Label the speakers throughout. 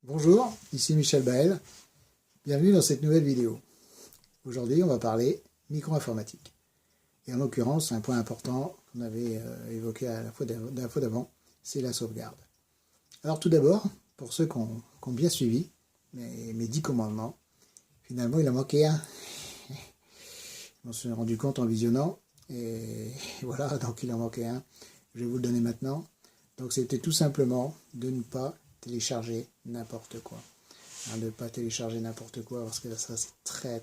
Speaker 1: Bonjour, ici Michel Bael, bienvenue dans cette nouvelle vidéo. Aujourd'hui on va parler micro-informatique. Et en l'occurrence un point important qu'on avait évoqué à la fois d'avant, c'est la sauvegarde. Alors tout d'abord, pour ceux qui ont bien suivi mes 10 commandements, finalement il en manquait un. Je m'en suis rendu compte en visionnant, et voilà, donc il en manquait un. Je vais vous le donner maintenant. Donc c'était tout simplement de ne pas télécharger n'importe quoi. De ne pas télécharger n'importe quoi, parce que ça c'est très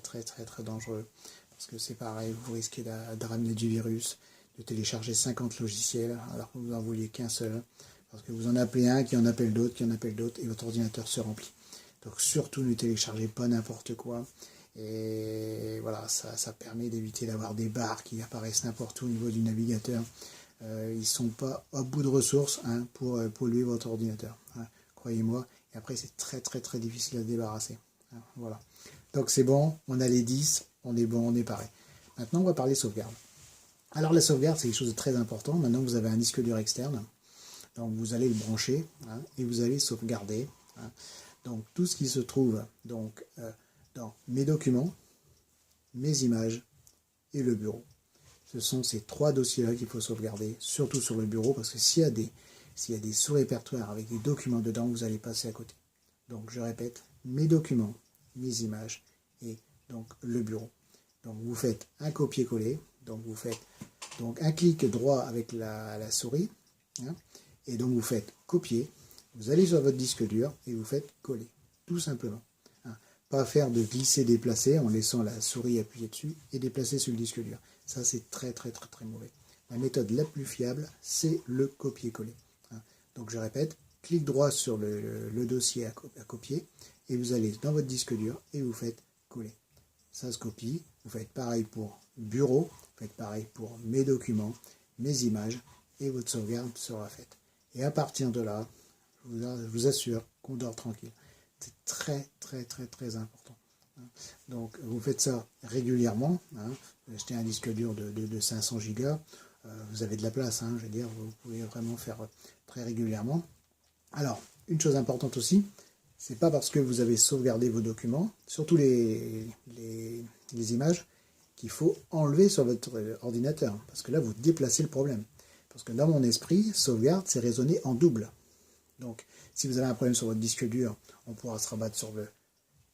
Speaker 1: dangereux. Parce que c'est pareil, vous risquez de ramener du virus, de télécharger 50 logiciels, alors que vous n'en vouliez qu'un seul. Parce que vous en appelez un, qui en appelle d'autres, et votre ordinateur se remplit. Donc surtout ne téléchargez pas n'importe quoi. Et voilà, ça permet d'éviter d'avoir des barres qui apparaissent n'importe où au niveau du navigateur. Ils ne sont pas à bout de ressources pour polluer votre ordinateur. Croyez-moi. Et après, c'est très difficile à se débarrasser. Voilà. Donc c'est bon, on a les 10, on est bon, on est pareil. Maintenant, on va parler sauvegarde. Alors la sauvegarde, c'est quelque chose de très important. Maintenant, vous avez un disque dur externe. Donc vous allez le brancher et vous allez sauvegarder. Donc tout ce qui se trouve donc, dans mes documents, mes images et le bureau. Ce sont ces 3 dossiers-là qu'il faut sauvegarder, surtout sur le bureau, parce que s'il y a des sous-répertoires avec des documents dedans, vous allez passer à côté. Donc je répète, mes documents, mes images et donc le bureau. Donc vous faites un copier-coller, donc vous faites donc un clic droit avec la souris, et donc vous faites copier, vous allez sur votre disque dur et vous faites coller, tout simplement. Pas faire de glisser-déplacer en laissant la souris appuyée dessus et déplacer sur le disque dur. Ça, c'est très mauvais. La méthode la plus fiable, c'est le copier-coller. Donc, je répète, clic droit sur le dossier à copier et vous allez dans votre disque dur et vous faites coller. Ça se copie. Vous faites pareil pour bureau, vous faites pareil pour mes documents, mes images et votre sauvegarde sera faite. Et à partir de là, je vous assure qu'on dort tranquille. C'est très important. Donc vous faites ça régulièrement. Vous achetez un disque dur de 500 Go, vous avez de la place, je veux dire, vous pouvez vraiment faire très régulièrement. Alors, une chose importante aussi, c'est pas parce que vous avez sauvegardé vos documents, surtout les images, qu'il faut enlever sur votre ordinateur, parce que là vous déplacez le problème. Parce que dans mon esprit, sauvegarde, c'est raisonner en double. Donc, si vous avez un problème sur votre disque dur, on pourra se rabattre sur le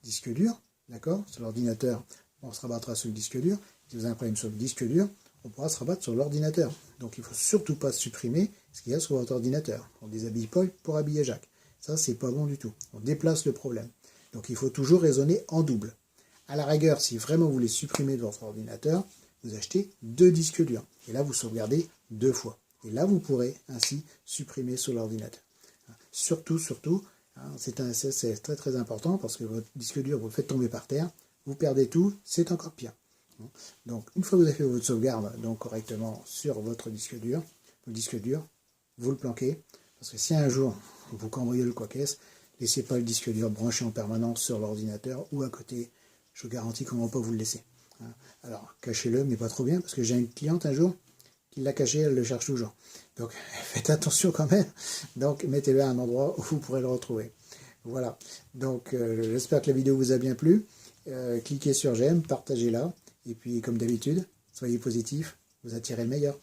Speaker 1: disque dur, d'accord? Sur l'ordinateur, on se rabattra sur le disque dur. Si vous avez un problème sur le disque dur, on pourra se rabattre sur l'ordinateur. Donc, il ne faut surtout pas supprimer ce qu'il y a sur votre ordinateur. On déshabille Paul pour habiller Jacques. Ça, c'est pas bon du tout. On déplace le problème. Donc, il faut toujours raisonner en double. À la rigueur, si vraiment vous voulez supprimer de votre ordinateur, vous achetez 2 disques durs. Et là, vous sauvegardez 2 fois. Et là, vous pourrez ainsi supprimer sur l'ordinateur. Surtout, c'est très important parce que votre disque dur, vous le faites tomber par terre, vous perdez tout, c'est encore pire. Donc, une fois que vous avez fait votre sauvegarde donc correctement sur votre disque dur, vous le planquez, parce que si un jour vous cambriolez quoi qu'est-ce, laissez pas le disque dur branché en permanence sur l'ordinateur ou à côté, je vous garantis qu'on ne va pas vous le laisser. Alors, cachez-le, mais pas trop bien, parce que j'ai une cliente un jour, qui l'a caché, elle le cherche toujours. Donc faites attention quand même. Donc mettez-le à un endroit où vous pourrez le retrouver. Voilà. Donc j'espère que la vidéo vous a bien plu. Cliquez sur j'aime, partagez-la. Et puis comme d'habitude, soyez positifs, vous attirez le meilleur.